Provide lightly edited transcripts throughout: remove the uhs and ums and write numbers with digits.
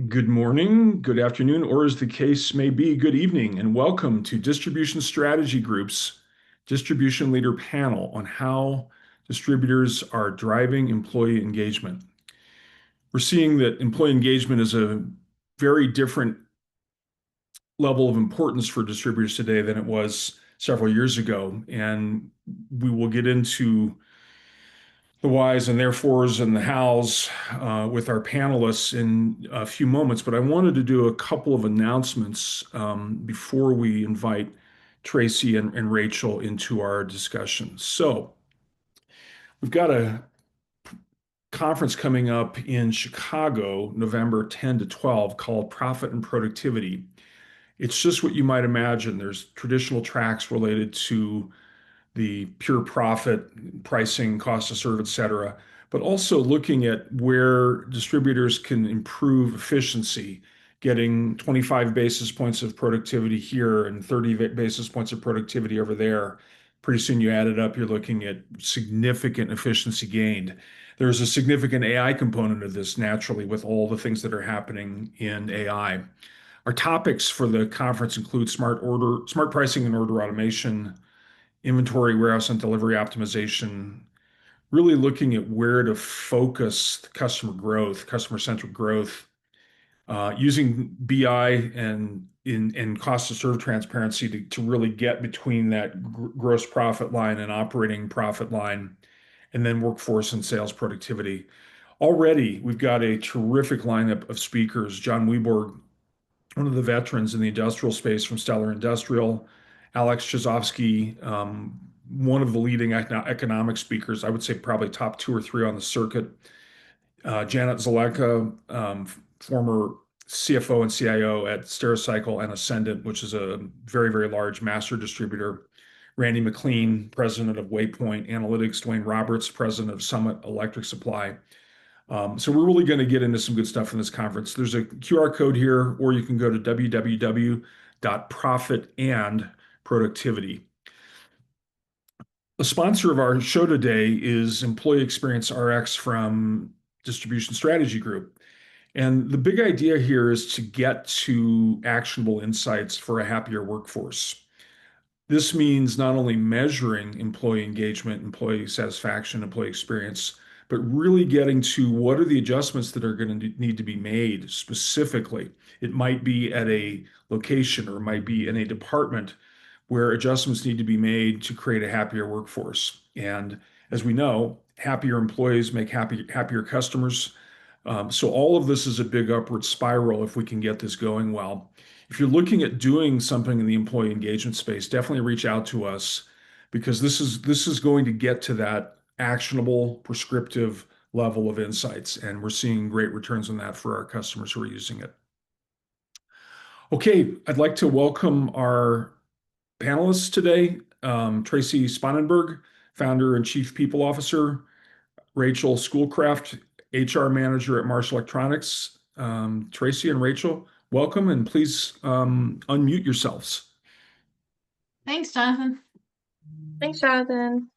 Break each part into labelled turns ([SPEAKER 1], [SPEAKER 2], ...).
[SPEAKER 1] Good morning, good afternoon, or as the case may be, good evening, and welcome to Distribution Strategy Group's Distribution Leader Panel on how distributors are driving employee engagement. We're seeing that employee engagement is a very different level of importance for distributors today than it was several years ago, and we will get into the whys and therefores and the hows with our panelists in a few moments. But I wanted to do a couple of announcements before we invite Tracy and Rachel into our discussion. So we've got a conference coming up in Chicago, November 10 to 12, called Profit and Productivity. It's just what you might imagine. There's traditional tracks related to the pure profit, pricing, cost to serve, et cetera, but also looking at where distributors can improve efficiency, getting 25 basis points of productivity here and 30 basis points of productivity over there. Pretty soon you add it up, you're looking at significant efficiency gained. There's a significant AI component of this naturally with all the things that are happening in AI. Our topics for the conference include smart pricing and order automation, inventory, warehouse, and delivery optimization, really looking at where to focus customer growth, customer-centric growth, using BI and in cost to serve transparency to really get between that gross profit line and operating profit line, and then workforce and sales productivity. Already, we've got a terrific lineup of speakers. John Weborg, one of the veterans in the industrial space from Stellar Industrial, Alex Chizovsky, one of the leading economic speakers, I would say probably top two or three on the circuit. Janet Zaleka, former CFO and CIO at Stericycle and Ascendant, which is a very, very large master distributor. Randy McLean, president of Waypoint Analytics. Dwayne Roberts, president of Summit Electric Supply. So we're really going to get into some good stuff in this conference. There's a QR code here, or you can go to www.profitandproductivity. The sponsor of our show today is Employee Experience RX from Distribution Strategy Group. And the big idea here is to get to actionable insights for a happier workforce. This means not only measuring employee engagement, employee satisfaction, employee experience, but really getting to what are the adjustments that are going to need to be made specifically. It might be at a location or it might be in a department where adjustments need to be made to create a happier workforce. And as we know, happier employees make happier customers. So all of this is a big upward spiral if we can get this going well. If you're looking at doing something in the employee engagement space, definitely reach out to us because this is going to get to that actionable, prescriptive level of insights, and we're seeing great returns on that for our customers who are using it. Okay, I'd like to welcome our panelists today. Tracy Spangenberg, founder and chief people officer. Rachel Schoolcraft, HR manager at Marsh Electronics. Tracy and Rachel, welcome, and please unmute yourselves.
[SPEAKER 2] Thanks, Jonathan.
[SPEAKER 3] Thanks, Jonathan.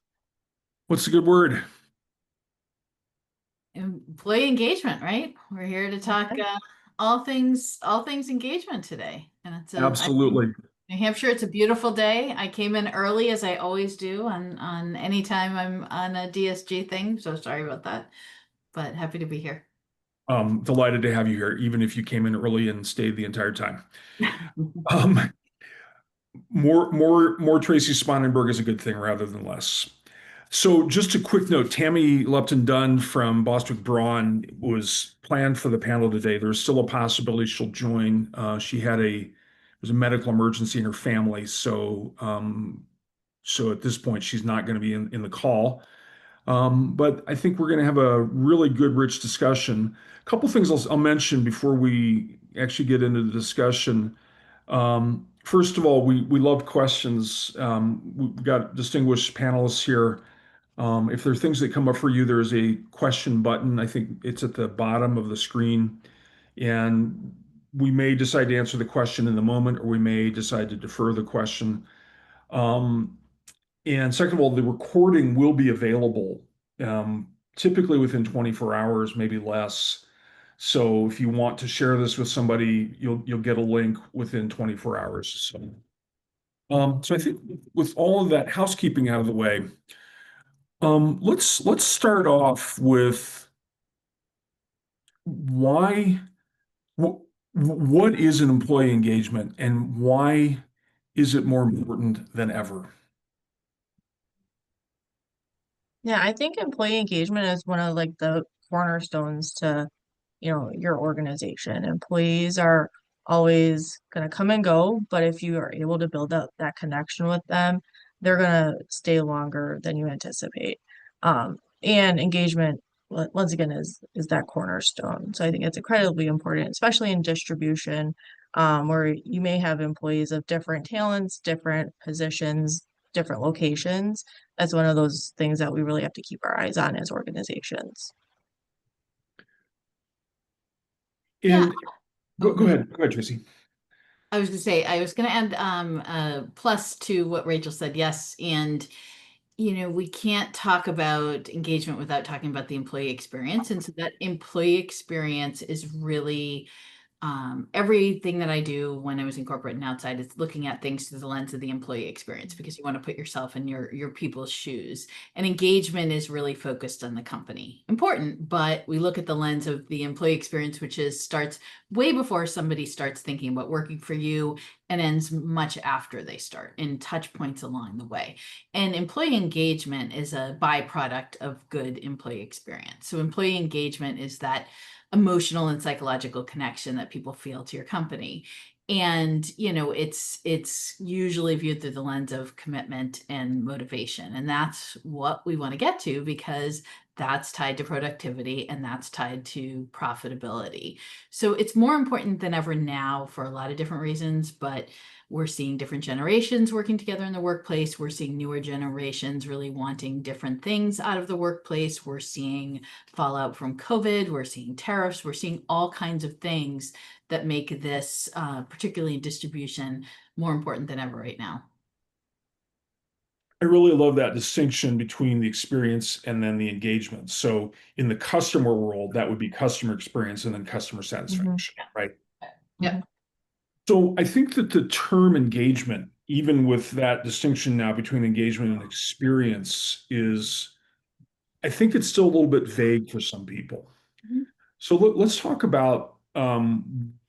[SPEAKER 1] What's the good word?
[SPEAKER 2] Employee engagement, right? We're here to talk all things engagement today, and it's
[SPEAKER 1] Absolutely.
[SPEAKER 2] New Hampshire. It's a beautiful day. I came in early as I always do on any time I'm on a DSG thing. So sorry about that, but happy to be here.
[SPEAKER 1] Delighted to have you here, even if you came in early and stayed the entire time. More Tracy Spangenberg is a good thing rather than less. So just a quick note, Tammy Lupton-Dunn from Bostwick Braun was planned for the panel today. There's still a possibility she'll join. There's a medical emergency in her family. So at this point, she's not going to be in the call. But I think we're going to have a really good, rich discussion. A couple things I'll mention before we actually get into the discussion. First of all, we love questions. We've got distinguished panelists here. If there are things that come up for you, there's a question button. I think it's at the bottom of the screen. And we may decide to answer the question in the moment, or we may decide to defer the question. And second of all, the recording will be available typically within 24 hours, maybe less. So if you want to share this with somebody, you'll get a link within 24 hours. So I think with all of that housekeeping out of the way, let's start off with why wh- what is an employee engagement and why is it more important than ever?
[SPEAKER 3] Yeah, I think employee engagement is one of like the cornerstones to, your organization. Employees are always going to come and go, but if you are able to build up that connection with them, they're going to stay longer than you anticipate. And engagement, once again, is that cornerstone. So I think it's incredibly important, especially in distribution, where you may have employees of different talents, different positions, different locations. That's one of those things that we really have to keep our eyes on as organizations.
[SPEAKER 2] Yeah.
[SPEAKER 1] And
[SPEAKER 2] Oh,
[SPEAKER 1] go ahead, Tracy.
[SPEAKER 2] I was gonna say, I was gonna add plus to what Rachel said. Yes, and we can't talk about engagement without talking about the employee experience. And so that employee experience is really everything that I do when I was in corporate and outside is looking at things through the lens of the employee experience because you want to put yourself in your people's shoes. And engagement is really focused on the company. Important, but we look at the lens of the employee experience, which starts way before somebody starts thinking about working for you and ends much after they start in touch points along the way. And employee engagement is a byproduct of good employee experience. So employee engagement is that emotional and psychological connection that people feel to your company. And it's usually viewed through the lens of commitment and motivation, and that's what we want to get to because that's tied to productivity and that's tied to profitability. So it's more important than ever now for a lot of different reasons, but we're seeing different generations working together in the workplace. We're seeing newer generations really wanting different things out of the workplace. We're seeing fallout from COVID. We're seeing tariffs. We're seeing all kinds of things that make this, particularly in distribution, more important than ever right now.
[SPEAKER 1] I really love that distinction between the experience and then the engagement. So in the customer world, that would be customer experience and then customer
[SPEAKER 3] Hmm.
[SPEAKER 1] satisfaction, right?
[SPEAKER 2] Yeah.
[SPEAKER 3] Hmm.
[SPEAKER 1] So I think that the term engagement, even with that distinction now between engagement and experience, I think it's still a little bit vague for some people.
[SPEAKER 2] Mhm.
[SPEAKER 1] So let's talk about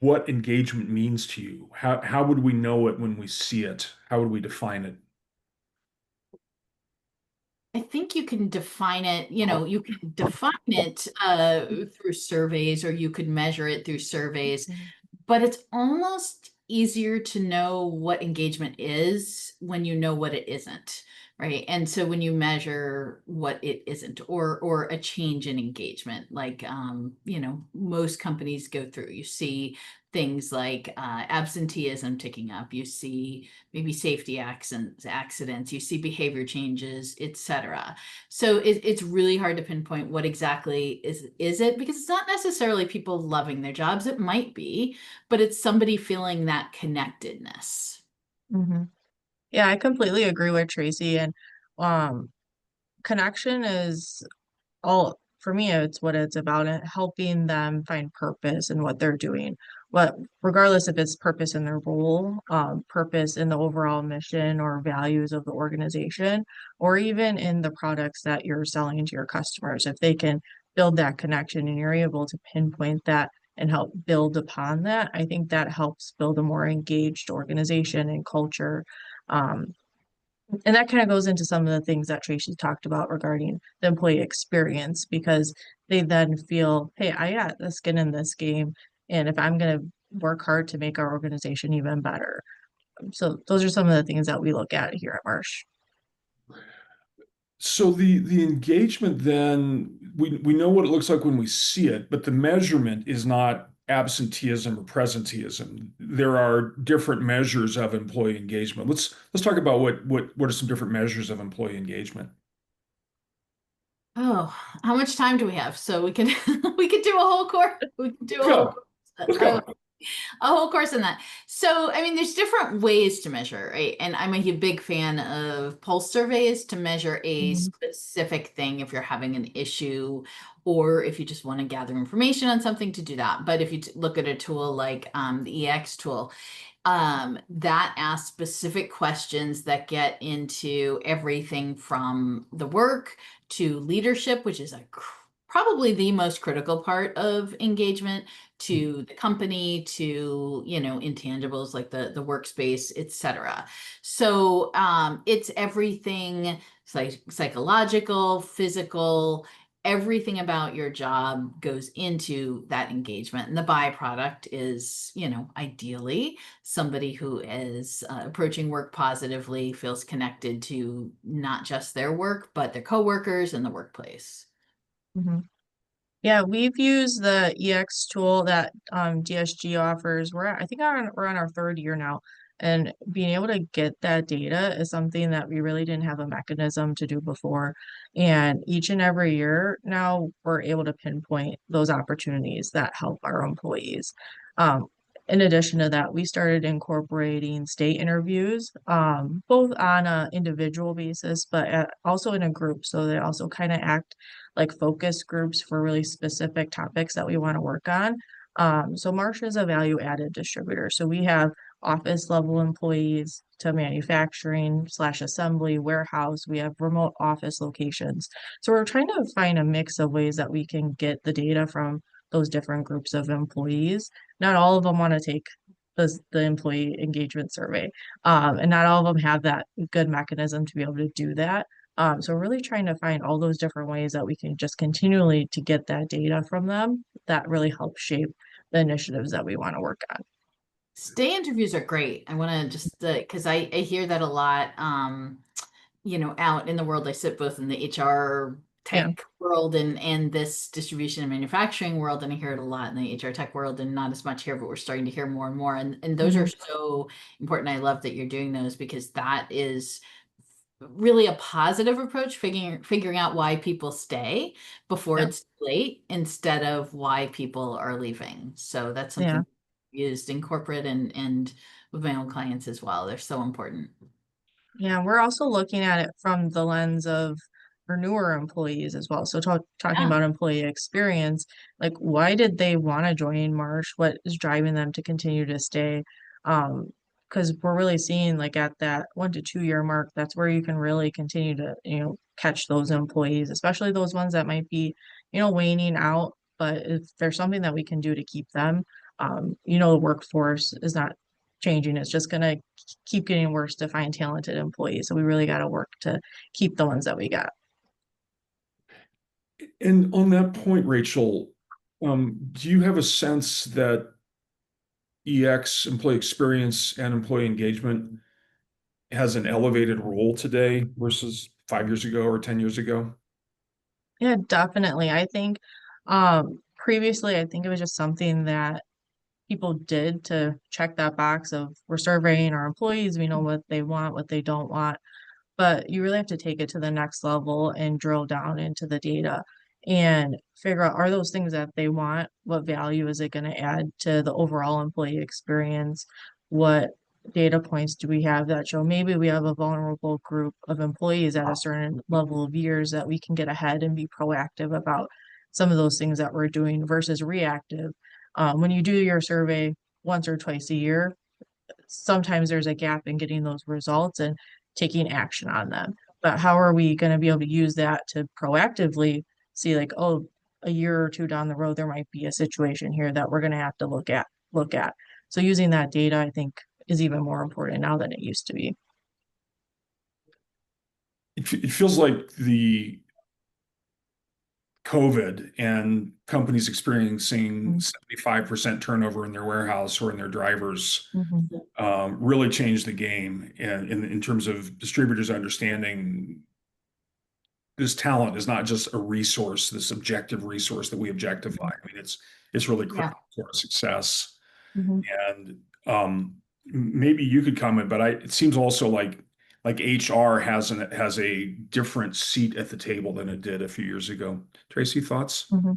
[SPEAKER 1] what engagement means to you. How would we know it when we see it? How would we define it?
[SPEAKER 2] I think you can define it, you can define it through surveys or you could measure it through surveys, but it's almost easier to know what engagement is when you know what it isn't, right? And so when you measure what it isn't or a change in engagement, like most companies go through, you see things like absenteeism ticking up, you see maybe safety accidents, you see behavior changes, etc. So it's really hard to pinpoint what exactly is it because it's not necessarily people loving their jobs. It might be, but it's somebody feeling that connectedness.
[SPEAKER 3] Hmm. Yeah, I completely agree with Tracy. And um, connection is all for me, it's what it's about, helping them find purpose in what they're doing. What, regardless if it's purpose in their role, purpose in the overall mission or values of the organization, or even in the products that you're selling to your customers. If they can build that connection and you're able to pinpoint that and help build upon that, I think that helps build a more engaged organization and culture. Um, and that kind of goes into some of the things that Tracy talked about regarding the employee experience, because they then feel, hey, I got the skin in this game. And if I'm going to work hard to make our organization even better. So those are some of the things that we look at here at Marsh.
[SPEAKER 1] So the engagement then we know what it looks like when we see it, but the measurement is not absenteeism or presenteeism. There are different measures of employee engagement. Let's talk about what are some different measures of employee engagement.
[SPEAKER 2] Oh, how much time do we have? So we can we could do a whole course. We could do a
[SPEAKER 1] Let's
[SPEAKER 2] whole
[SPEAKER 1] go.
[SPEAKER 2] course.
[SPEAKER 1] Let's go.
[SPEAKER 2] Oh, of course, in that. So, I mean, there's different ways to measure, right? And I'm a big fan of pulse surveys to measure a
[SPEAKER 3] Mhm.
[SPEAKER 2] specific thing if you're having an issue or if you just want to gather information on something to do that. But if you look at a tool like the EX tool, that asks specific questions that get into everything from the work to leadership, which is probably the most critical part of engagement, to the company, to intangibles like the workspace, etc. So it's everything psychological, physical, everything about your job goes into that engagement, and the byproduct is ideally somebody who is approaching work positively, feels connected to not just their work but their coworkers and the workplace.
[SPEAKER 3] Mhm. Yeah, we've used the EX tool that DSG offers. I think we're on our third year now, and being able to get that data is something that we really didn't have a mechanism to do before. And each and every year now, we're able to pinpoint those opportunities that help our employees. Um, in addition to that, we started incorporating state interviews, both on a individual basis, but also in a group. So they also kind of act like focus groups for really specific topics that we want to work on. So Marsh is a value added distributor. So we have office level employees to manufacturing slash assembly, warehouse. We have remote office locations. So we're trying to find a mix of ways that we can get the data from those different groups of employees. Not all of them want to take the employee engagement survey. And not all of them have that good mechanism to be able to do that. So really trying to find all those different ways that we can just continually to get that data from them that really help shape the initiatives that we want to work on.
[SPEAKER 2] Stay interviews are great. I want to just because I hear that a lot. Out in the world, I sit both in the HR
[SPEAKER 3] Yeah.
[SPEAKER 2] tech world and this distribution and manufacturing world, and I hear it a lot in the HR tech world, and not as much here, but we're starting to hear more and more. And those are
[SPEAKER 3] Hmm.
[SPEAKER 2] so important. I love that you're doing those because that is really a positive approach, figuring out why people stay before
[SPEAKER 3] Yeah.
[SPEAKER 2] it's too late instead of why people are leaving. So that's
[SPEAKER 3] Yeah.
[SPEAKER 2] something used in corporate and with my own clients as well. They're so important.
[SPEAKER 3] Yeah, we're also looking at it from the lens of our newer employees as well. So talking
[SPEAKER 2] Yeah.
[SPEAKER 3] about employee experience, like why did they want to join Marsh? What is driving them to continue to stay? Because we're really seeing like at that 1 to 2 year mark, that's where you can really continue to, catch those employees, especially those ones that might be, waning out. But if there's something that we can do to keep them, the workforce is not changing. It's just gonna keep getting worse to find talented employees. So we really got to work to keep the ones that we got.
[SPEAKER 1] And on that point, Rachel, do you have a sense that EX, employee experience and employee engagement, has an elevated role today versus 5 years ago or 10 years ago?
[SPEAKER 3] Yeah, definitely. I think previously, I think it was just something that people did to check that box of we're surveying our employees, we know what they want, what they don't want. But you really have to take it to the next level and drill down into the data and figure out are those things that they want, what value is it going to add to the overall employee experience? What data points do we have that show maybe we have a vulnerable group of employees at a certain level of years that we can get ahead and be proactive about some of those things that we're doing versus reactive. When you do your survey once or twice a year, sometimes there's a gap in getting those results and taking action on them. But how are we going to be able to use that to proactively see like, oh, a year or two down the road, there might be a situation here that we're going to have to look at. So using that data, I think, is even more important now than it used to be.
[SPEAKER 1] It feels like the COVID and companies experiencing 75% turnover in their warehouse or in their drivers
[SPEAKER 3] Mm-hmm.
[SPEAKER 1] really changed the game in terms of distributors understanding this talent is not just a resource, this objective resource that we objectify. I mean, it's really
[SPEAKER 2] Yeah.
[SPEAKER 1] critical to our success.
[SPEAKER 3] Mm-hmm.
[SPEAKER 1] And maybe you could comment, but it seems also like HR has a different seat at the table than it did a few years ago. Tracy, thoughts?
[SPEAKER 3] Mm-hmm.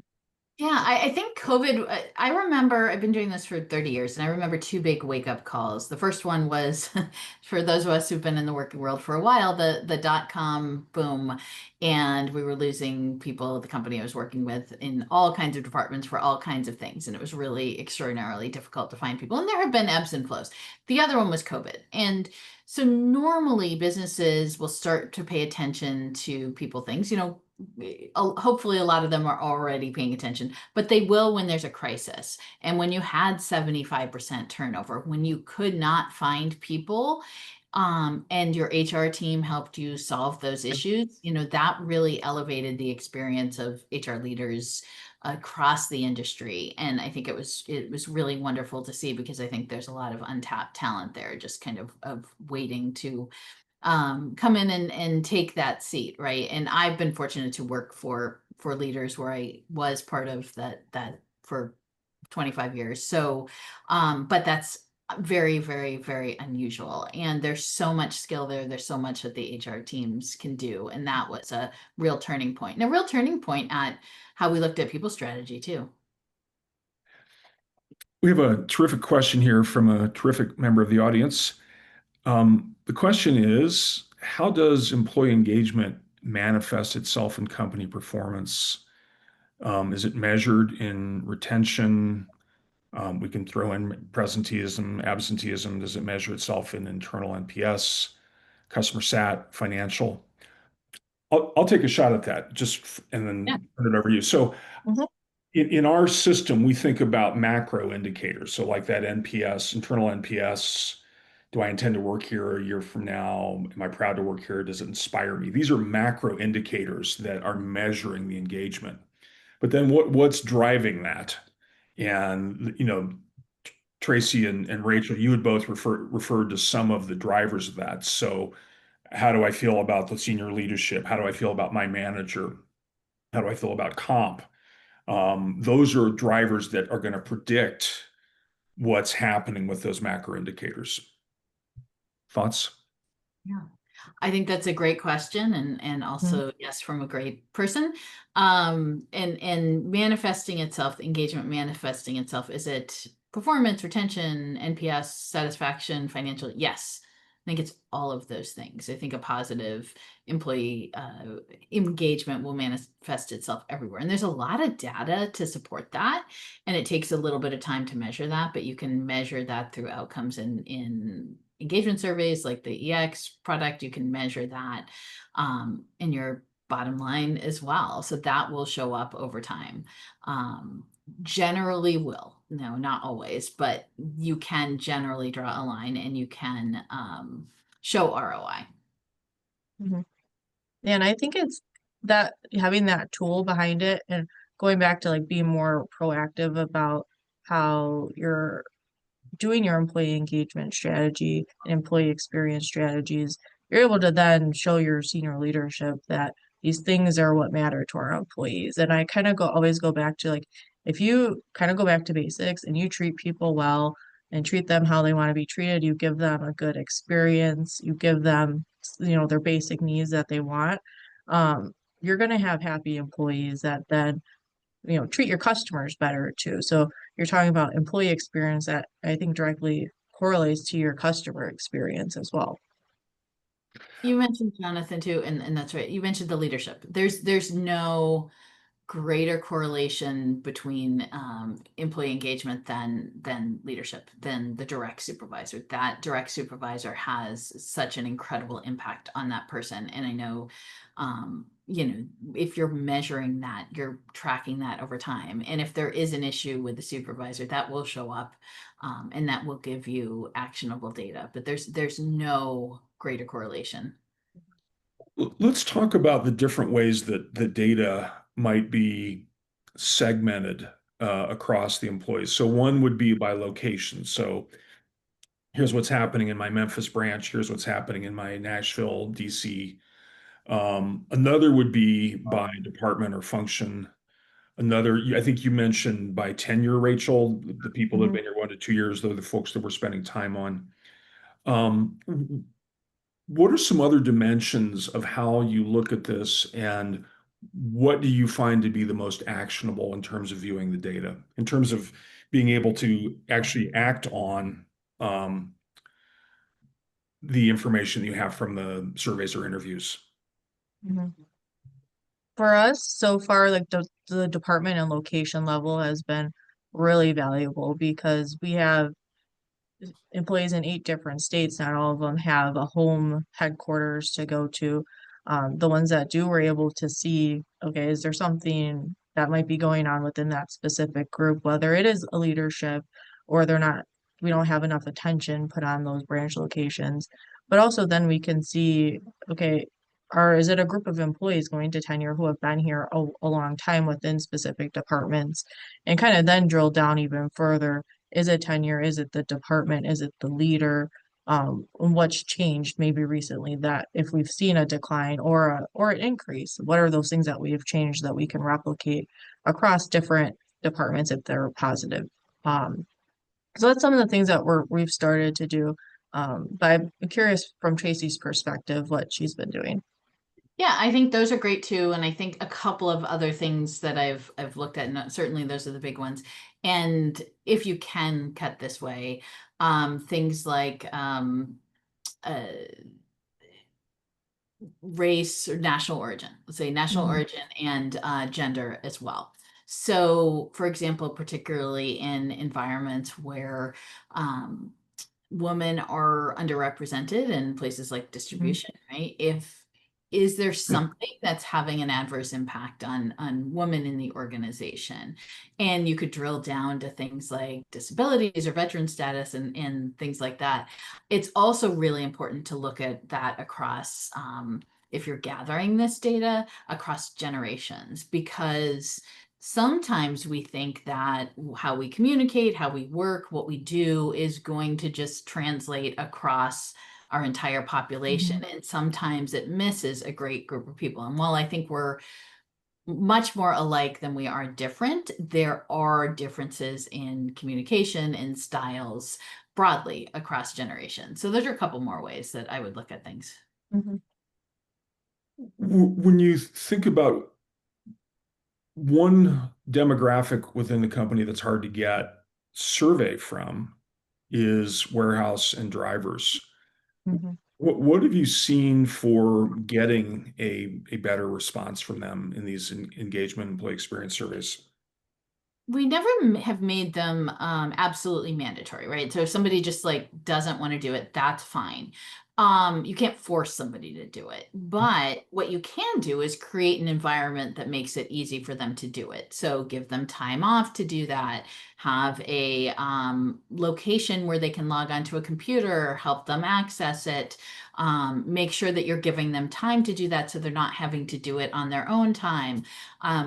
[SPEAKER 2] Yeah, I think COVID, I remember I've been doing this for 30 years, and I remember two big wake-up calls. The first one was for those of us who've been in the working world for a while, the dot-com boom, and we were losing people, the company I was working with, in all kinds of departments for all kinds of things. And it was really extraordinarily difficult to find people. And there have been ebbs and flows. The other one was COVID. And so normally businesses will start to pay attention to people things, hopefully a lot of them are already paying attention, but they will when there's a crisis. And when you had 75% turnover, when you could not find people, and your HR team helped you solve those issues, that really elevated the experience of HR leaders across the industry. And I think it was really wonderful to see, because I think there's a lot of untapped talent there, just kind of waiting to come in and take that seat, right? And I've been fortunate to work for leaders where I was part of that for 25 years. So, but that's very, very, very unusual. And there's so much skill there. There's so much that the HR teams can do. And that was a real turning point. And a real turning point at how we looked at people strategy too.
[SPEAKER 1] We have a terrific question here from a terrific member of the audience. The question is, how does employee engagement manifest itself in company performance? Is it measured in retention? We can throw in presenteeism, absenteeism. Does it measure itself in internal NPS, customer sat, financial? I'll take a shot at that, and
[SPEAKER 2] Yeah.
[SPEAKER 1] then turn it over to you. So
[SPEAKER 3] Mhm.
[SPEAKER 1] in our system, we think about macro indicators. So like that NPS, internal NPS. Do I intend to work here a year from now? Am I proud to work here? Does it inspire me? These are macro indicators that are measuring the engagement. But then what's driving that? And Tracy and Rachel, you had both referred to some of the drivers of that. So how do I feel about the senior leadership? How do I feel about my manager? How do I feel about comp? Those are drivers that are going to predict what's happening with those macro indicators. Thoughts?
[SPEAKER 2] Yeah. I think that's a great question, and
[SPEAKER 3] Mhm.
[SPEAKER 2] also yes, from a great person. And manifesting itself, engagement manifesting itself, is it performance, retention, NPS, satisfaction, financial? Yes. I think it's all of those things. I think a positive employee engagement will manifest itself everywhere. And there's a lot of data to support that. And it takes a little bit of time to measure that, but you can measure that through outcomes in engagement surveys like the EX product. You can measure that in your bottom line as well. So that will show up over time. Um, Generally will. No, not always, but you can generally draw a line, and you can show ROI.
[SPEAKER 3] Mhm. And I think it's that having that tool behind it and going back to like being more proactive about how you're doing your employee engagement strategy and employee experience strategies, you're able to then show your senior leadership that these things are what matter to our employees. And I kind of always go back to like, if you kind of go back to basics and you treat people well and treat them how they want to be treated, you give them a good experience, you give them, their basic needs that they want. You're going to have happy employees that then treat your customers better too. So you're talking about employee experience that I think directly correlates to your customer experience as well.
[SPEAKER 2] You mentioned Jonathan too, and that's right. You mentioned the leadership. There's no greater correlation between employee engagement than leadership, than the direct supervisor. That direct supervisor has such an incredible impact on that person. And I know, if you're measuring that, you're tracking that over time. And if there is an issue with the supervisor, that will show up, and that will give you actionable data. But there's no greater correlation.
[SPEAKER 1] Let's talk about the different ways that the data might be segmented across the employees. So one would be by location. So here's what's happening in my Memphis branch. Here's what's happening in my Nashville, DC. Another would be by department or function. Another, I think you mentioned by tenure, Rachel, the people that have
[SPEAKER 3] Mhm.
[SPEAKER 1] been here 1 to 2 years, they're the folks that we're spending time on. Um, what are some other dimensions of how you look at this, and what do you find to be the most actionable in terms of viewing the data, in terms of being able to actually act on the information you have from the surveys or interviews?
[SPEAKER 3] Mhm. For us, so far, like the department and location level has been really valuable because we have employees in 8 different states. Not all of them have a home headquarters to go to. The ones that do were able to see, okay, is there something that might be going on within that specific group, whether it is a leadership or they're not, we don't have enough attention put on those branch locations. But also then we can see, okay, or is it a group of employees going to tenure who have been here a long time within specific departments, and kind of then drill down even further. Is it tenure? Is it the department? Is it the leader? And what's changed maybe recently that if we've seen a decline or an increase, what are those things that we have changed that we can replicate across different departments if they're positive? Um, so that's some of the things that we've started to do. But I'm curious from Tracy's perspective what she's been doing.
[SPEAKER 2] Yeah, I think those are great too, and I think a couple of other things that I've looked at, and certainly those are the big ones. And if you can cut this way, things like uh, race or national origin, let's say national
[SPEAKER 3] Mhm,
[SPEAKER 2] origin and gender as well. So, for example, particularly in environments where women are underrepresented in places like
[SPEAKER 3] mhm,
[SPEAKER 2] distribution, right? If is there something that's having an adverse impact on women in the organization? And you could drill down to things like disabilities or veteran status and things like that. It's also really important to look at that across if you're gathering this data across generations, because sometimes we think that how we communicate, how we work, what we do is going to just translate across our entire population.
[SPEAKER 3] mhm,
[SPEAKER 2] And sometimes it misses a great group of people. And while I think we're much more alike than we are different, there are differences in communication and styles broadly across generations. So those are a couple more ways that I would look at things.
[SPEAKER 3] mhm,
[SPEAKER 1] When you think about one demographic within the company that's hard to get survey from is warehouse and drivers.
[SPEAKER 3] mhm.
[SPEAKER 1] What have you seen for getting a better response from them in these engagement employee experience surveys?
[SPEAKER 2] We never have made them absolutely mandatory, right? So if somebody just like doesn't want to do it, that's fine. You can't force somebody to do it, but what you can do is create an environment that makes it easy for them to do it. So give them time off to do that. Have a location where they can log onto a computer, help them access it. Make sure that you're giving them time to do that so they're not having to do it on their own time.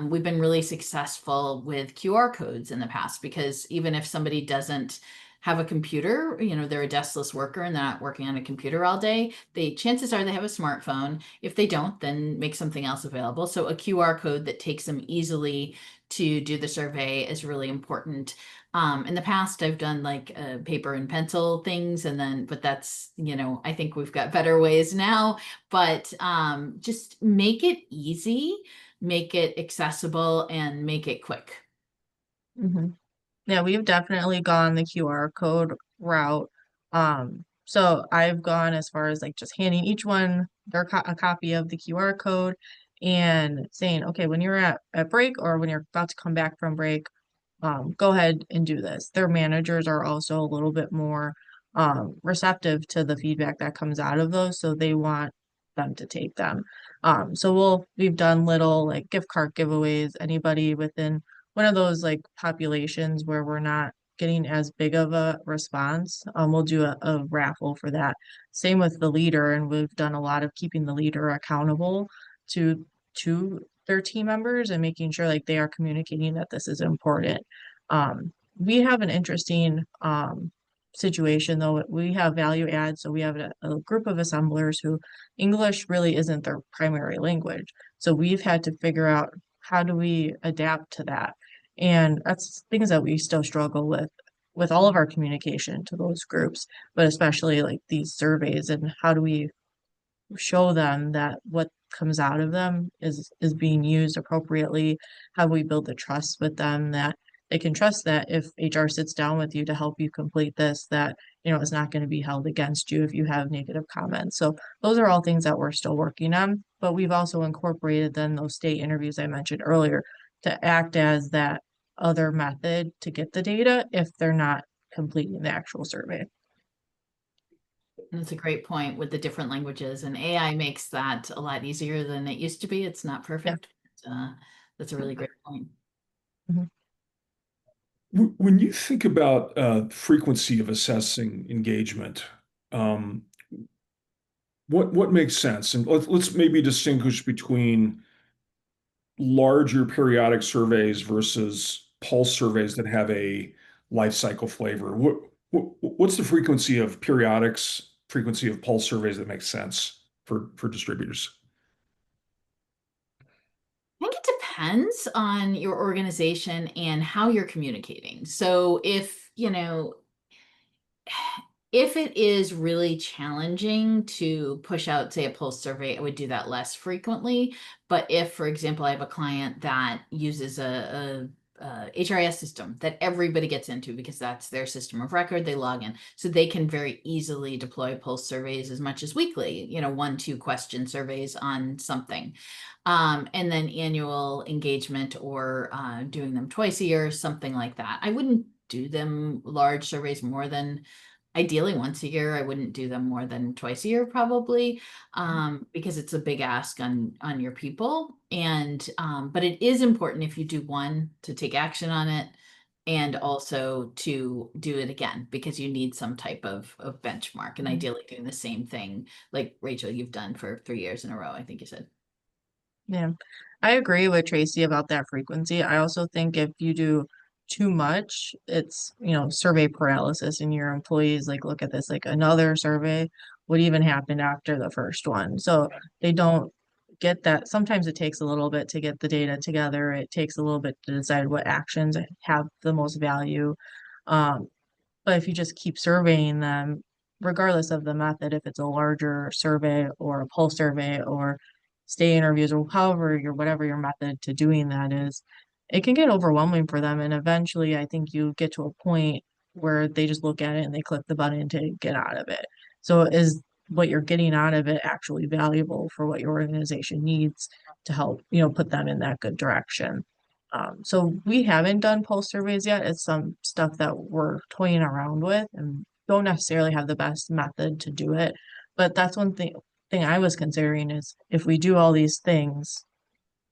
[SPEAKER 2] We've been really successful with QR codes in the past because even if somebody doesn't have a computer, they're a deskless worker and they're not working on a computer all day, the chances are they have a smartphone. If they don't, then make something else available. So a QR code that takes them easily to do the survey is really important. In the past, I've done like paper and pencil things, but that's, I think we've got better ways now. But just make it easy, make it accessible, and make it quick.
[SPEAKER 3] Mhm. Yeah, we've definitely gone the QR code route. So I've gone as far as like just handing each one a copy of the QR code and saying, okay, when you're at break or when you're about to come back from break, go ahead and do this. Their managers are also a little bit more receptive to the feedback that comes out of those, so they want them to take them. So we've done little like gift card giveaways. Anybody within one of those like populations where we're not getting as big of a response, we'll do a raffle for that. Same with the leader, and we've done a lot of keeping the leader accountable to their team members and making sure like they are communicating that this is important. We have an interesting situation though. We have value add, so we have a group of assemblers who English really isn't their primary language. So we've had to figure out how do we adapt to that. And that's things that we still struggle with all of our communication to those groups, but especially like these surveys and how do we show them that what comes out of them is being used appropriately? How do we build the trust with them that they can trust that if HR sits down with you to help you complete this, that it's not going to be held against you if you have negative comments. So those are all things that we're still working on, but we've also incorporated then those state interviews I mentioned earlier to act as that other method to get the data if they're not completing the actual survey.
[SPEAKER 2] That's a great point with the different languages, and AI makes that a lot easier than it used to be. It's not
[SPEAKER 3] Yeah.
[SPEAKER 2] perfect. That's a really great point.
[SPEAKER 3] Mhm.
[SPEAKER 1] When you think about frequency of assessing engagement, um, what makes sense? And let's maybe distinguish between larger periodic surveys versus pulse surveys that have a life cycle flavor. What's the frequency of periodics, frequency of pulse surveys that makes sense for distributors?
[SPEAKER 2] I think it depends on your organization and how you're communicating. So if it is really challenging to push out, say, a pulse survey, I would do that less frequently. But if, for example, I have a client that uses a HRIS system that everybody gets into because that's their system of record, they log in. So they can very easily deploy pulse surveys as much as weekly, 1, 2 question surveys on something. And then annual engagement or doing them twice a year, something like that. I wouldn't do them large surveys more than ideally once a year. I wouldn't do them more than twice a year probably, because it's a big ask on your people. And but it is important if you do one to take action on it and also to do it again because you need some type of benchmark and
[SPEAKER 3] Mhm.
[SPEAKER 2] ideally doing the same thing like Rachel, you've done for 3 years in a row, I think you said.
[SPEAKER 3] Yeah, I agree with Tracy about that frequency. I also think if you do too much, it's, survey paralysis and your employees like look at this like another survey. What even happened after the first one? So they don't get that. Sometimes it takes a little bit to get the data together. It takes a little bit to decide what actions have the most value. Um, but if you just keep surveying them, regardless of the method, if it's a larger survey or a pulse survey or stay interviews or however whatever your method to doing that is, it can get overwhelming for them. And eventually I think you get to a point where they just look at it and they click the button to get out of it. So is what you're getting out of it actually valuable for what your organization needs to help, put them in that good direction? So we haven't done pulse surveys yet. It's some stuff that we're toying around with and don't necessarily have the best method to do it. But that's one thing I was considering is if we do all these things,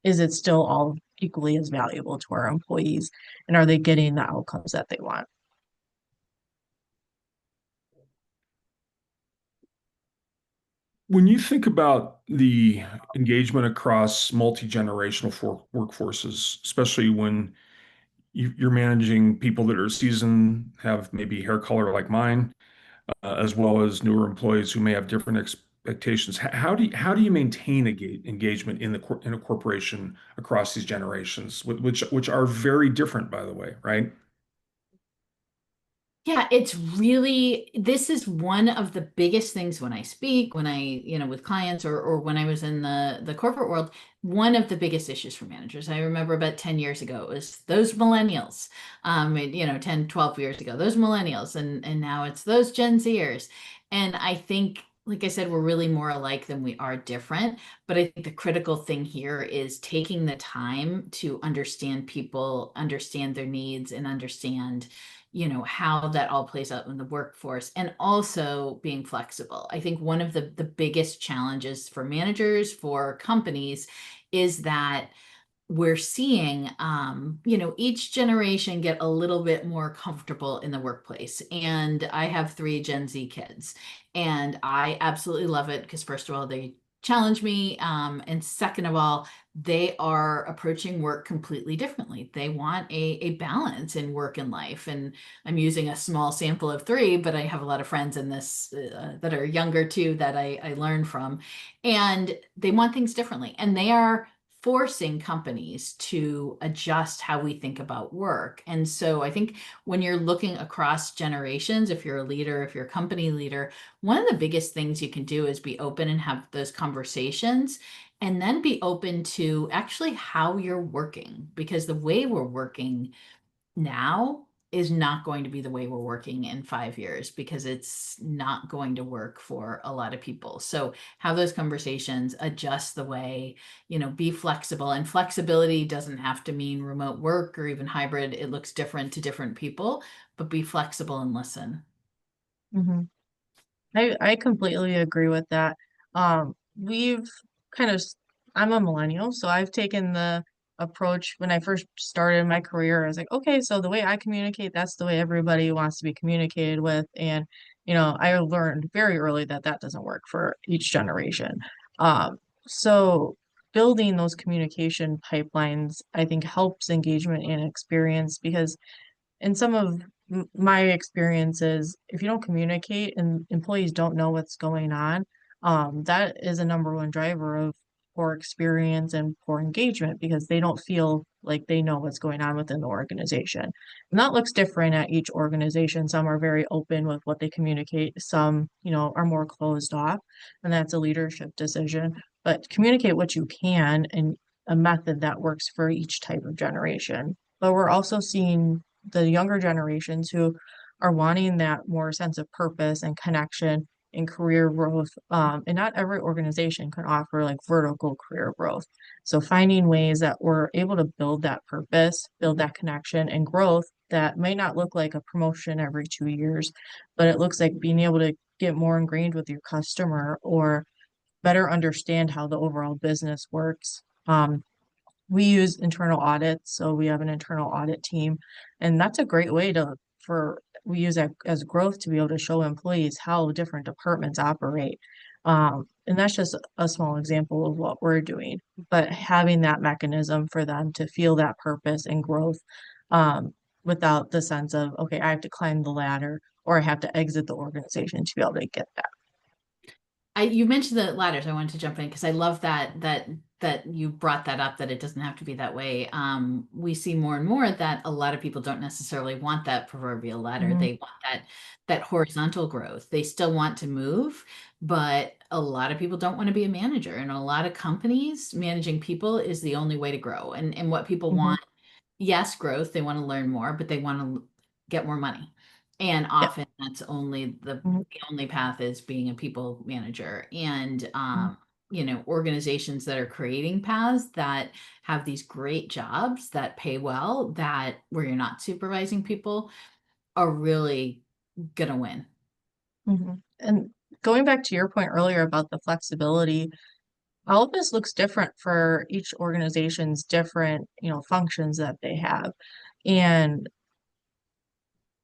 [SPEAKER 3] is it still all equally as valuable to our employees? And are they getting the outcomes that they want?
[SPEAKER 1] When you think about the engagement across multi-generational workforces, especially when you're managing people that are seasoned, have maybe hair color like mine, as well as newer employees who may have different expectations. How do you maintain engagement in a corporation across these generations, which are very different, by the way, right?
[SPEAKER 2] Yeah, this is one of the biggest things when I speak, when with clients or when I was in the corporate world, one of the biggest issues for managers. I remember about 10 years ago, it was those millennials, 10, 12 years ago, those millennials, and now it's those Gen Zers. And I think, like I said, we're really more alike than we are different. But I think the critical thing here is taking the time to understand people, understand their needs, and understand how that all plays out in the workforce and also being flexible. I think one of the biggest challenges for managers, for companies, is that we're seeing each generation get a little bit more comfortable in the workplace. And I have 3 Gen Z kids and I absolutely love it because first of all they challenge me, and second of all they are approaching work completely differently. They want a balance in work and life. And I'm using a small sample of 3, but I have a lot of friends in this that are younger too that I learn from, and they want things differently and they are forcing companies to adjust how we think about work. And so I think when you're looking across generations, if you're a leader, if you're a company leader, one of the biggest things you can do is be open and have those conversations, and then be open to actually how you're working, because the way we're working now is not going to be the way we're working in 5 years, because it's not going to work for a lot of people. So have those conversations, adjust the way, be flexible. And flexibility doesn't have to mean remote work or even hybrid. It looks different to different people, but be flexible and listen.
[SPEAKER 3] hmm I completely agree with that. We've kind of, I'm a millennial, so I've taken the approach when I first started my career. I was like, okay, so the way I communicate, that's the way everybody wants to be communicated with. And, I learned very early that that doesn't work for each generation. Um, so building those communication pipelines, I think, helps engagement and experience because in some of my experiences, if you don't communicate and employees don't know what's going on, that is a number one driver of poor experience and poor engagement because they don't feel like they know what's going on within the organization. And that looks different at each organization. Some are very open with what they communicate, some, are more closed off, and that's a leadership decision. But communicate what you can and a method that works for each type of generation. But we're also seeing the younger generations who are wanting that more sense of purpose and connection and career growth. And not every organization can offer like vertical career growth. So finding ways that we're able to build that purpose, build that connection and growth that may not look like a promotion every 2 years, but it looks like being able to get more ingrained with your customer or better understand how the overall business works. We use internal audits, so we have an internal audit team, and that's a great way we use that as growth to be able to show employees how different departments operate. And that's just a small example of what we're doing, but having that mechanism for them to feel that purpose and growth, without the sense of, okay, I have to climb the ladder or I have to exit the organization to be able to get that.
[SPEAKER 2] You mentioned the ladders. I wanted to jump in because I love that you brought that up, that it doesn't have to be that way. We see more and more that a lot of people don't necessarily want that proverbial ladder.
[SPEAKER 3] Mhm,
[SPEAKER 2] They want that horizontal growth. They still want to move, but a lot of people don't want to be a manager. And a lot of companies, managing people is the only way to grow. And what people
[SPEAKER 3] mhm,
[SPEAKER 2] want, yes, growth, they want to learn more, but they want to get more money. And
[SPEAKER 3] yeah,
[SPEAKER 2] often that's only
[SPEAKER 3] mhm,
[SPEAKER 2] the only path is being a people manager. And
[SPEAKER 3] mhm,
[SPEAKER 2] organizations that are creating paths that have these great jobs that pay well, that where you're not supervising people, are really gonna win.
[SPEAKER 3] mhm. And going back to your point earlier about the flexibility, all of this looks different for each organization's different, functions that they have. And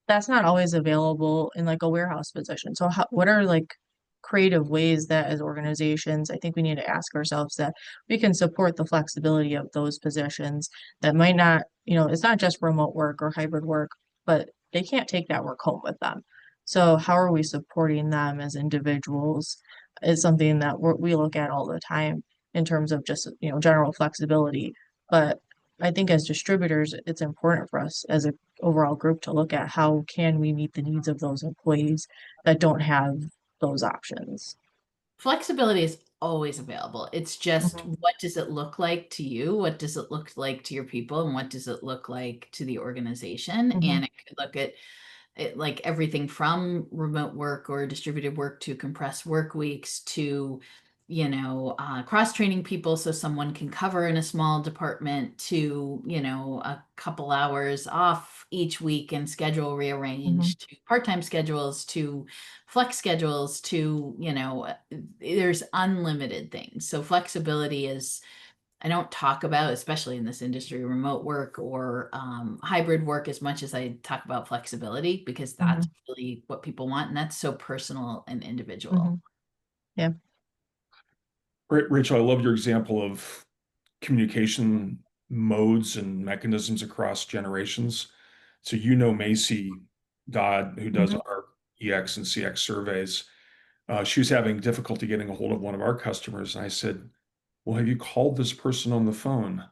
[SPEAKER 3] that's not always available in like a warehouse position. So what are like creative ways that as organizations, I think we need to ask ourselves that we can support the flexibility of those positions that might not, it's not just remote work or hybrid work, but they can't take that work home with them. So how are we supporting them as individuals is something that we look at all the time in terms of just, general flexibility. But I think as distributors, it's important for us as a overall group to look at how can we meet the needs of those employees that don't have those options.
[SPEAKER 2] Flexibility is always available. It's just,
[SPEAKER 3] Mhm,
[SPEAKER 2] what does it look like to you? What does it look like to your people? And what does it look like to the organization?
[SPEAKER 3] mhm,
[SPEAKER 2] And it could look at it like everything from remote work or distributed work to compressed work weeks to cross training people so someone can cover in a small department, to a couple hours off each week and schedule
[SPEAKER 3] mhm,
[SPEAKER 2] rearranged, to part-time schedules, to flex schedules, to there's unlimited things. So flexibility is, I don't talk about, especially in this industry, remote work or hybrid work as much as I talk about flexibility, because that's
[SPEAKER 3] mhm,
[SPEAKER 2] really what people want. And that's so personal and individual.
[SPEAKER 3] mhm. Yeah.
[SPEAKER 1] Rachel, I love your example of communication modes and mechanisms across generations. So Macy Dodd, who does
[SPEAKER 3] Mhm,
[SPEAKER 1] our EX and CX surveys, she was having difficulty getting a hold of one of our customers. And I said, Well, have you called this person on the phone?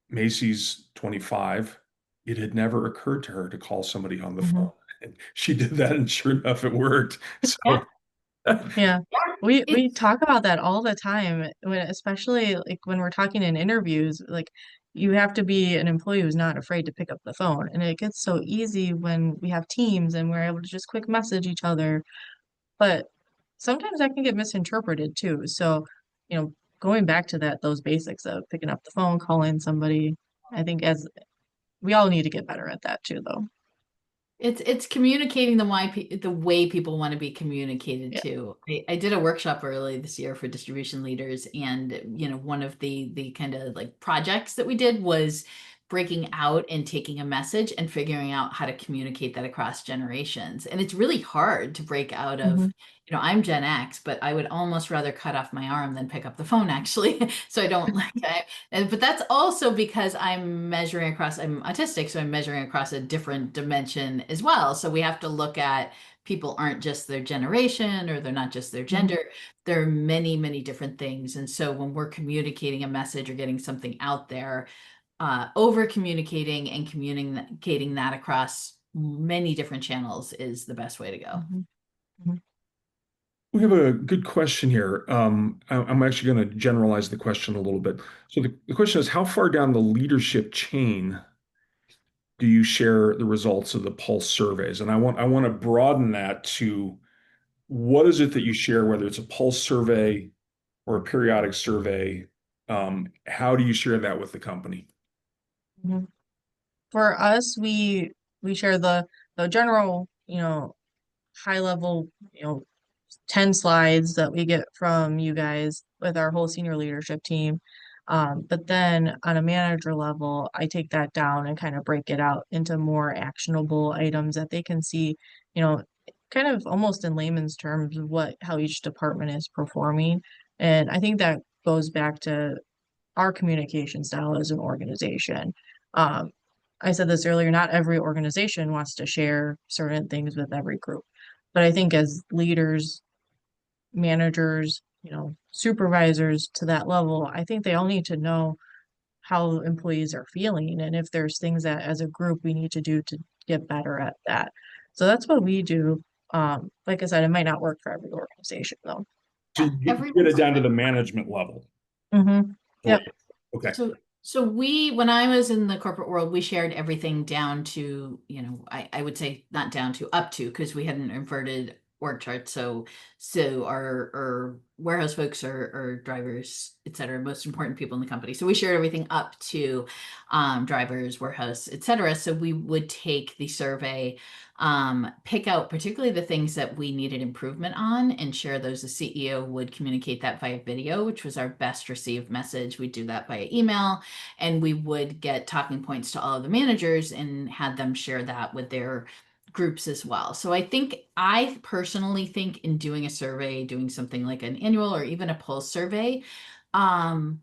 [SPEAKER 1] Macy's 25. It had never occurred to her to call somebody on the
[SPEAKER 3] Mhm.
[SPEAKER 1] phone. And she did that, and sure enough, it worked.
[SPEAKER 2] Yeah.
[SPEAKER 1] So,
[SPEAKER 3] Yeah. We
[SPEAKER 2] It's
[SPEAKER 3] talk about that all the time when especially like when we're talking in interviews, like you have to be an employee who's not afraid to pick up the phone. And it gets so easy when we have teams and we're able to just quick message each other. But sometimes that can get misinterpreted too. So, you know, going back to that, those basics of picking up the phone, calling somebody, I think as we all need to get better at that too, though.
[SPEAKER 2] it's communicating the way people want to be communicated
[SPEAKER 3] Yeah.
[SPEAKER 2] to. I did a workshop early this year for distribution leaders, and one of the kind of like projects that we did was breaking out and taking a message and figuring out how to communicate that across generations. And it's really hard to break out of,
[SPEAKER 3] Hmm.
[SPEAKER 2] I'm Gen X, but I would almost rather cut off my arm than pick up the phone actually. So I don't like but that's also because I'm autistic, so I'm measuring across a different dimension as well. So we have to look at people aren't just their generation or they're not just their
[SPEAKER 3] Hmm.
[SPEAKER 2] gender. There are many, many different things. And so when we're communicating a message or getting something out there, over communicating and communicating that across many different channels is the best way to go.
[SPEAKER 3] Hmm. Hmm.
[SPEAKER 1] we have a good question here. I'm actually going to generalize the question a little bit. So the question is, how far down the leadership chain do you share the results of the pulse surveys? And I want to broaden that to what is it that you share, whether it's a pulse survey or a periodic survey? How do you share that with the company?
[SPEAKER 3] Hmm. For us, we share the general, high level, 10 slides that we get from you guys with our whole senior leadership team. But then on a manager level, I take that down and kind of break it out into more actionable items that they can see, you know, kind of almost in layman's terms of how each department is performing. And I think that goes back to our communication style as an organization. Um, I said this earlier, not every organization wants to share certain things with every group. But I think as leaders, managers, supervisors to that level, I think they all need to know how employees are feeling and if there's things that as a group we need to do to get better at that. So that's what we do. Like I said, it might not work for every organization though.
[SPEAKER 1] So
[SPEAKER 2] Yeah,
[SPEAKER 1] you get it
[SPEAKER 2] everyone's
[SPEAKER 1] down to
[SPEAKER 2] different.
[SPEAKER 1] the management level
[SPEAKER 3] Mm-hmm.
[SPEAKER 1] for
[SPEAKER 3] Yep.
[SPEAKER 1] you. Okay.
[SPEAKER 2] So when I was in the corporate world, we shared everything down to, I would say not down to, up to, because we had an inverted org chart. So our warehouse folks are drivers, et cetera, most important people in the company. So we shared everything up to drivers, warehouse, et cetera. So we would take the survey, pick out particularly the things that we needed improvement on and share those. The CEO would communicate that via video, which was our best received message. We'd do that via email, and we would get talking points to all of the managers and had them share that with their groups as well. So I personally think in doing a survey, doing something like an annual or even a pulse survey, um,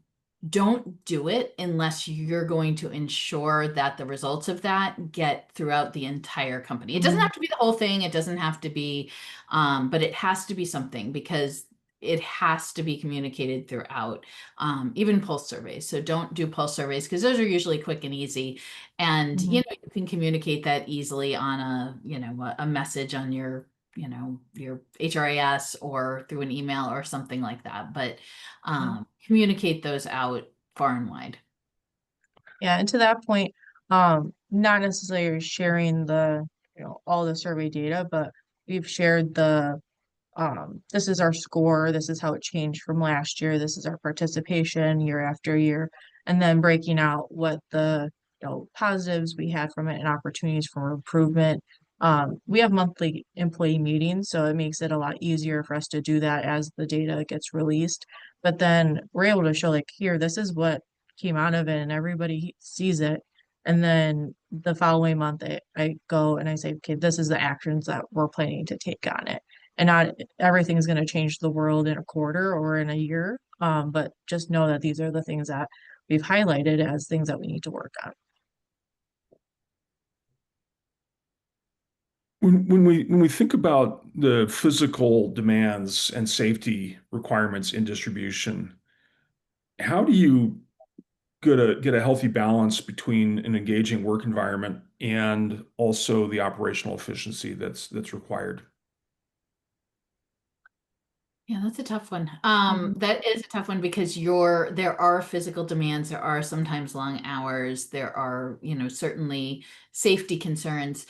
[SPEAKER 2] don't do it unless you're going to ensure that the results of that get throughout the entire company. It doesn't
[SPEAKER 3] Mm-hmm.
[SPEAKER 2] have to be the whole thing. It doesn't have to be, but it has to be something because it has to be communicated throughout, even pulse surveys. So don't do pulse surveys because those are usually quick and easy. And,
[SPEAKER 3] Mm-hmm.
[SPEAKER 2] you can communicate that easily on a message on your HRIS or through an email or something like that. But communicate those out far and wide.
[SPEAKER 3] Yeah, and to that point, not necessarily sharing all the survey data, but we've shared this is our score, this is how it changed from last year, this is our participation year after year, and then breaking out what the positives we had from it and opportunities for improvement. We have monthly employee meetings, so it makes it a lot easier for us to do that as the data gets released. But then we're able to show like here, this is what came out of it, and everybody sees it. And then the following month, I go and I say, okay, this is the actions that we're planning to take on it. And not everything's going to change the world in a quarter or in a year, but just know that these are the things that we've highlighted as things that we need to work on.
[SPEAKER 1] When we think about the physical demands and safety requirements in distribution, how do you get a healthy balance between an engaging work environment and also the operational efficiency that's required?
[SPEAKER 2] Yeah, that's a tough one.
[SPEAKER 3] Mhm.
[SPEAKER 2] That is a tough one because there are physical demands, there are sometimes long hours, there are, certainly safety concerns.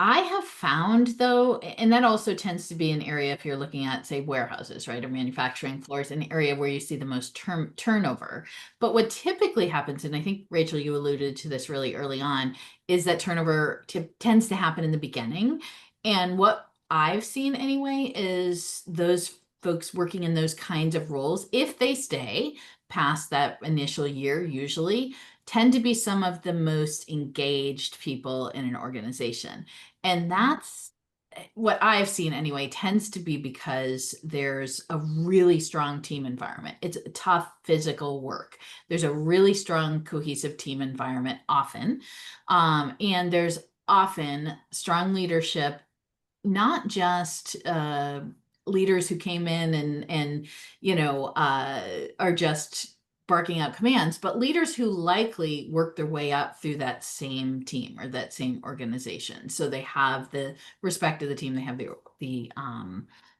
[SPEAKER 2] I have found though, and that also tends to be an area if you're looking at, say, warehouses, right, or manufacturing floors, an area where you see the most turnover. But what typically happens, and I think Rachel, you alluded to this really early on, is that turnover tends to happen in the beginning. And what I've seen anyway is those folks working in those kinds of roles, if they stay past that initial year, usually tend to be some of the most engaged people in an organization. And that's what I've seen anyway, tends to be because there's a really strong team environment. It's tough physical work. There's a really strong cohesive team environment often. And there's often strong leadership, not just leaders who came in and are just barking out commands, but leaders who likely work their way up through that same team or that same organization. So they have the respect of the team, they have the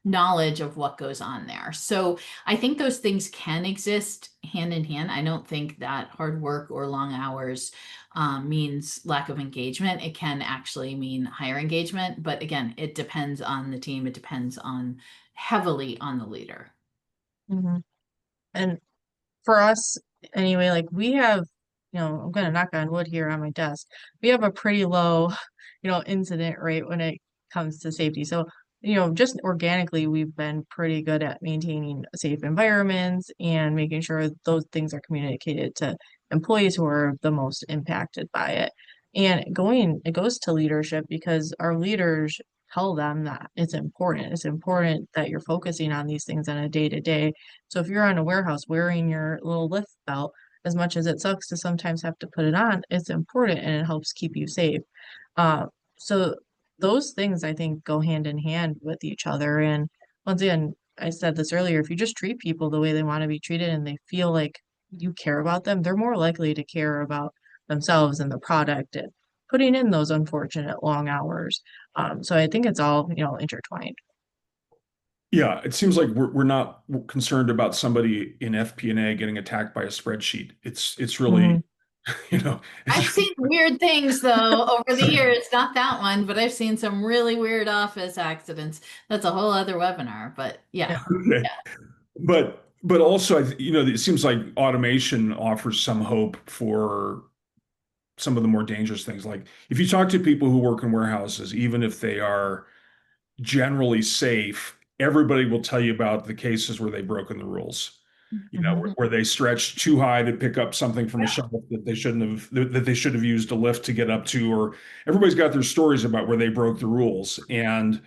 [SPEAKER 2] knowledge of what goes on there. So I think those things can exist hand in hand. I don't think that hard work or long hours means lack of engagement. It can actually mean higher engagement, but again, it depends on the team. It depends on heavily on the leader.
[SPEAKER 3] Mhm. And for us, anyway, like we have, I'm gonna knock on wood here on my desk. We have a pretty low, incident rate when it comes to safety. So, just organically, we've been pretty good at maintaining safe environments and making sure those things are communicated to employees who are the most impacted by it. And it goes to leadership because our leaders tell them that it's important. It's important that you're focusing on these things on a day to day. So if you're on a warehouse wearing your little lift belt, as much as it sucks to sometimes have to put it on, it's important and it helps keep you safe. Uh, so those things I think go hand in hand with each other. And once again, I said this earlier, if you just treat people the way they want to be treated and they feel like you care about them, they're more likely to care about themselves and the product and putting in those unfortunate long hours. So I think it's all, intertwined.
[SPEAKER 1] Yeah, it seems like we're not concerned about somebody in FP&A getting attacked by a spreadsheet. It's really,
[SPEAKER 3] Mhm.
[SPEAKER 1] you know,
[SPEAKER 2] I've
[SPEAKER 1] it's
[SPEAKER 2] seen weird things though over the years, not that one, but I've seen some really weird office accidents. That's a whole other webinar, but yeah.
[SPEAKER 3] Yeah.
[SPEAKER 1] okay. But also, it seems like automation offers some hope for some of the more dangerous things. Like if you talk to people who work in warehouses, even if they are generally safe, everybody will tell you about the cases where they've broken the rules.
[SPEAKER 3] Mhm.
[SPEAKER 1] Where they stretched too high to pick up something from a shelf that they should have used a lift to get up to, or everybody's got their stories about where they broke the rules. And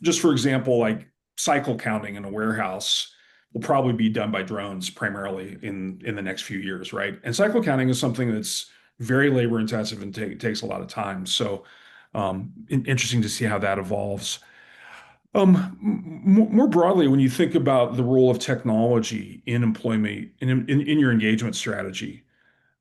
[SPEAKER 1] just for example, like cycle counting in a warehouse will probably be done by drones primarily in the next few years, right? And cycle counting is something that's very labor intensive and takes a lot of time. So interesting to see how that evolves. More broadly, when you think about the role of technology in employment, in your engagement strategy,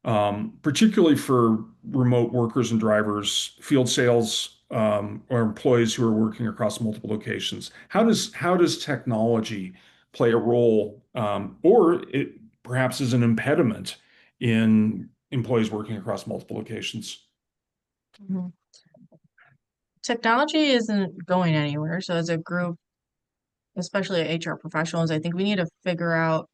[SPEAKER 1] particularly for remote workers and drivers, field sales, or employees who are working across multiple locations. How does technology play a role, or it perhaps is an impediment in employees working across multiple locations?
[SPEAKER 3] Mhm. Technology isn't going anywhere. So as a group, especially HR professionals, I think we need to figure out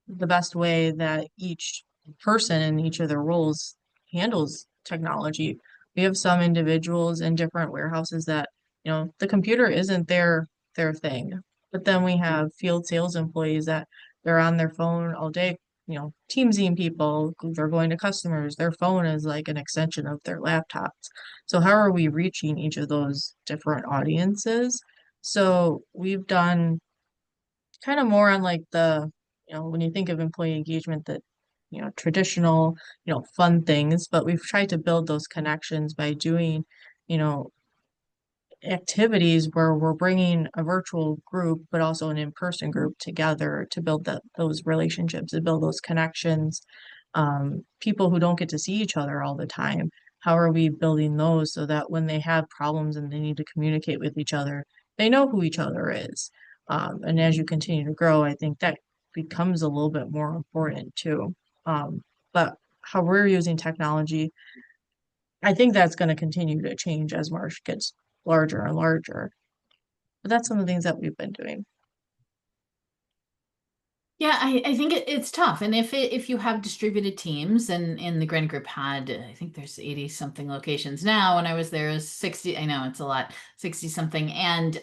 [SPEAKER 3] the best way that each person in each of their roles handles technology. We have some individuals in different warehouses that, the computer isn't their thing. But then we have field sales employees that they're on their phone all day, teamsing people, they're going to customers. Their phone is like an extension of their laptops. So how are we reaching each of those different audiences? So we've done kind of more on like when you think of employee engagement, that, traditional, fun things, but we've tried to build those connections by doing, you know, activities where we're bringing a virtual group, but also an in-person group together to build those relationships, to build those connections. People who don't get to see each other all the time, how are we building those so that when they have problems and they need to communicate with each other, they know who each other is. And as you continue to grow, I think that becomes a little bit more important too. But how we're using technology, I think that's going to continue to change as Marsh gets larger and larger. But that's some of the things that we've been doing.
[SPEAKER 2] Yeah, I think it's tough. And if you have distributed teams and the Granite Group had, I think there's 80 something locations now. When I was there, it was 60, I know it's a lot, 60 something. And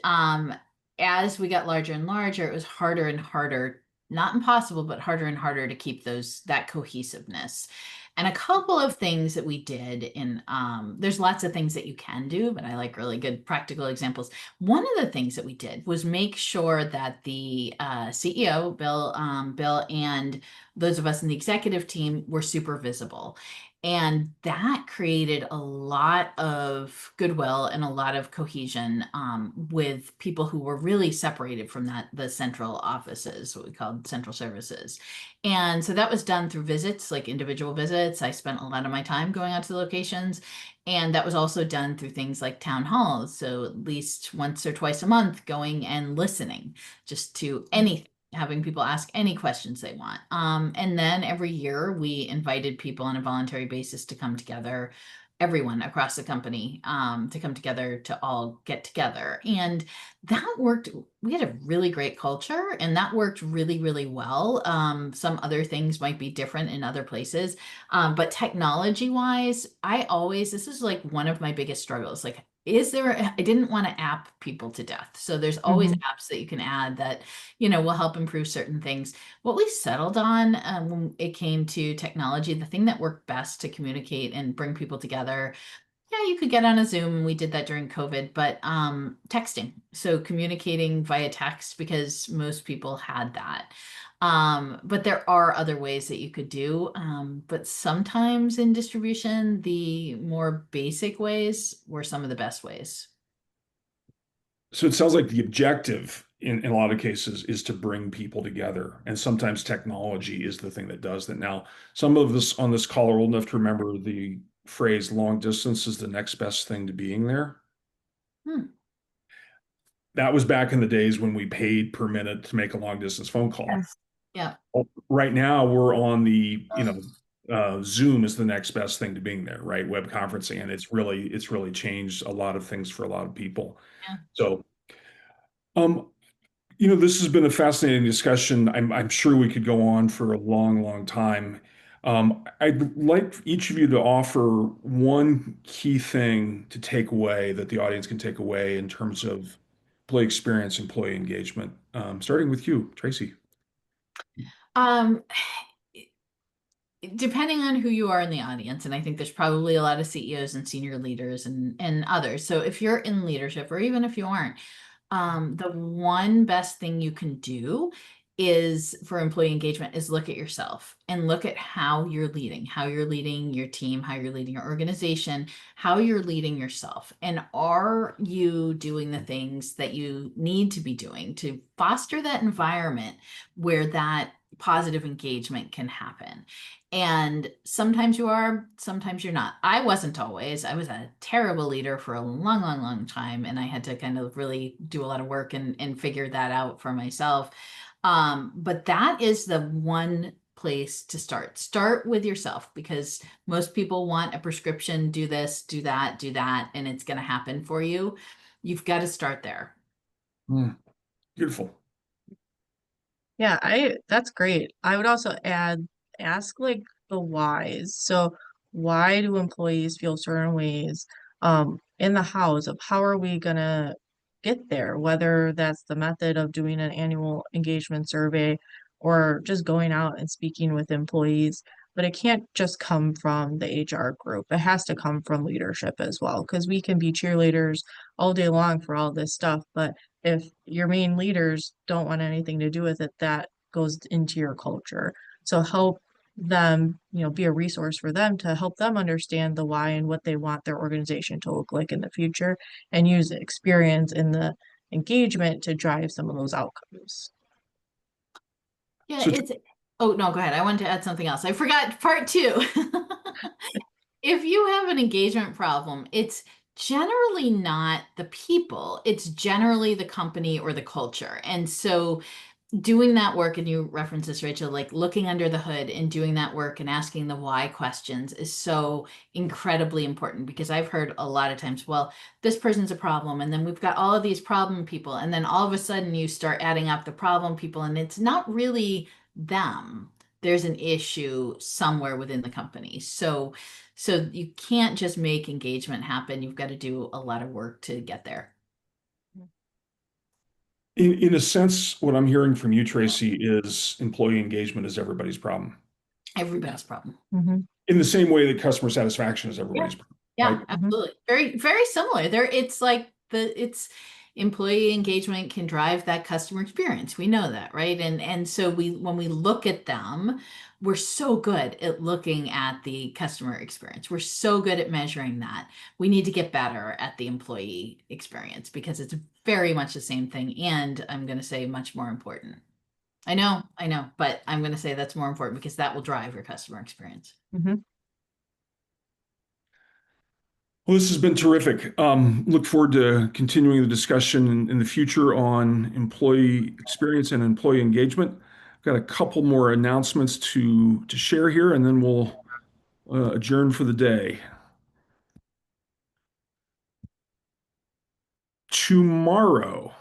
[SPEAKER 2] as we got larger and larger, it was harder and harder, not impossible, but harder and harder to keep that cohesiveness. And a couple of things that we did in there's lots of things that you can do, but I like really good practical examples. One of the things that we did was make sure that the CEO, Bill, and those of us in the executive team were super visible. And that created a lot of goodwill and a lot of cohesion with people who were really separated from the central offices, what we called central services. And so that was done through visits, like individual visits. I spent a lot of my time going out to the locations. And that was also done through things like town halls. So at least once or twice a month, going and listening just to anything, having people ask any questions they want. And then every year we invited people on a voluntary basis to come together, everyone across the company, to come together to all get together. And that worked. We had a really great culture and that worked really, really well. Some other things might be different in other places. But technology wise, this is like one of my biggest struggles. Like, I didn't want to app people to death. So there's always
[SPEAKER 3] Mhm.
[SPEAKER 2] apps that you can add that, will help improve certain things. What we settled on when it came to technology, the thing that worked best to communicate and bring people together, yeah, you could get on a Zoom. We did that during COVID, but texting. So communicating via text because most people had that. But there are other ways that you could do. But sometimes in distribution, the more basic ways were some of the best ways.
[SPEAKER 1] So it sounds like the objective in a lot of cases is to bring people together. And sometimes technology is the thing that does that. Now, some of us on this call are old enough to remember the phrase long distance is the next best thing to being there.
[SPEAKER 2] Hmm.
[SPEAKER 1] That was back in the days when we paid per minute to make a long distance phone call.
[SPEAKER 2] Yes. Yeah.
[SPEAKER 1] Right now, we're on Zoom is the next best thing to being there, right? Web conferencing, and it's really changed a lot of things for a lot of people.
[SPEAKER 2] Yeah.
[SPEAKER 1] So, um, this has been a fascinating discussion. I'm sure we could go on for a long, long time. I'd like each of you to offer one key thing to take away that the audience can take away in terms of employee experience, employee engagement. Starting with you, Tracy.
[SPEAKER 2] Um, Depending on who you are in the audience, and I think there's probably a lot of CEOs and senior leaders and others. So if you're in leadership, or even if you aren't, the one best thing you can do is for employee engagement is look at yourself and look at how you're leading your team, how you're leading your organization, how you're leading yourself. And are you doing the things that you need to be doing to foster that environment where that positive engagement can happen? And sometimes you are, sometimes you're not. I wasn't always. I was a terrible leader for a long, long, long time. And I had to kind of really do a lot of work and figure that out for myself. But that is the one place to start. Start with yourself because most people want a prescription, do this, do that, and it's going to happen for you. You've got to start there.
[SPEAKER 1] Mm, beautiful.
[SPEAKER 3] Yeah, that's great. I would also ask like the whys. So why do employees feel certain ways in the hows of how are we gonna get there, whether that's the method of doing an annual engagement survey or just going out and speaking with employees. But it can't just come from the HR group. It has to come from leadership as well, because we can be cheerleaders all day long for all this stuff, but if your main leaders don't want anything to do with it, that goes into your culture. So help them, be a resource for them to help them understand the why and what they want their organization to look like in the future, and use the experience in the engagement to drive some of those outcomes.
[SPEAKER 2] Yeah,
[SPEAKER 1] So
[SPEAKER 2] oh no, go ahead. I wanted to add something else. I forgot part two. If you have an engagement problem, it's generally not the people, it's generally the company or the culture. And so doing that work, and you reference this, Rachel, like looking under the hood and doing that work and asking the why questions is so incredibly important, because I've heard a lot of times, well, this person's a problem, and then we've got all of these problem people, and then all of a sudden you start adding up the problem people, and it's not really them. There's an issue somewhere within the company. So you can't just make engagement happen. You've got to do a lot of work to get there.
[SPEAKER 1] in a sense, what I'm hearing from you, Tracy, is employee engagement is everybody's problem.
[SPEAKER 2] Everybody's problem.
[SPEAKER 3] Mm-hmm.
[SPEAKER 1] In the same way that customer satisfaction is
[SPEAKER 2] Yeah.
[SPEAKER 1] everybody's problem,
[SPEAKER 2] Yeah,
[SPEAKER 1] right?
[SPEAKER 2] absolutely. Very, very similar. It's like it's employee engagement can drive that customer experience. We know that, right? And so when we look at them, we're so good at looking at the customer experience. We're so good at measuring that. We need to get better at the employee experience, because it's very much the same thing. And I'm going to say much more important. I know, but I'm going to say that's more important because that will drive your customer experience.
[SPEAKER 3] Mm-hmm.
[SPEAKER 1] Well, this has been terrific. Look forward to continuing the discussion in the future on employee experience and employee engagement. I've got a couple more announcements to share here, and then we'll adjourn for the day. Tomorrow,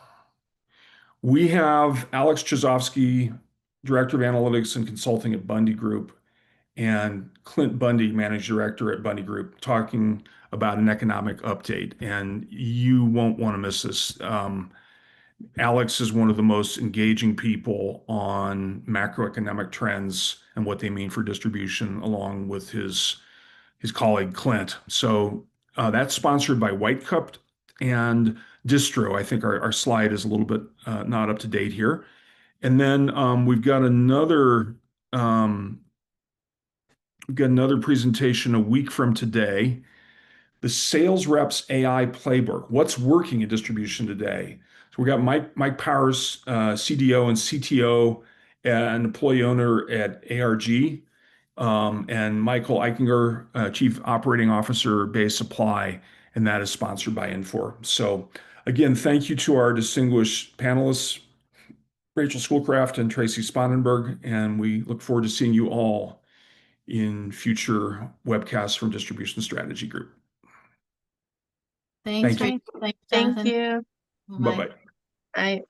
[SPEAKER 1] we have Alex Chazovsky, Director of Analytics and Consulting at Bundy Group, and Clint Bundy, Managing Director at Bundy Group, talking about an economic update. And you won't want to miss this. Alex is one of the most engaging people on macroeconomic trends and what they mean for distribution, along with his colleague Clint. So that's sponsored by White Cup and Distro. I think our slide is a little bit not up to date here. And then um, we've got another presentation a week from today, the Sales Reps AI Playbook. What's working in distribution today? So we got Mike Powers, CDO and CTO and employee owner at ARG, and Michael Eichinger, Chief Operating Officer, Bay Supply, and that is sponsored by Infor. So again, thank you to our distinguished panelists, Rachel Schoolcraft and Tracy Spangenberg, and we look forward to seeing you all in future webcasts from Distribution Strategy Group.
[SPEAKER 2] Thanks,
[SPEAKER 1] Thank you.
[SPEAKER 2] Rachel. Thanks,
[SPEAKER 3] Thank
[SPEAKER 2] Jonathan.
[SPEAKER 3] you.
[SPEAKER 2] Bye-bye.
[SPEAKER 1] Bye-bye.
[SPEAKER 3] Bye.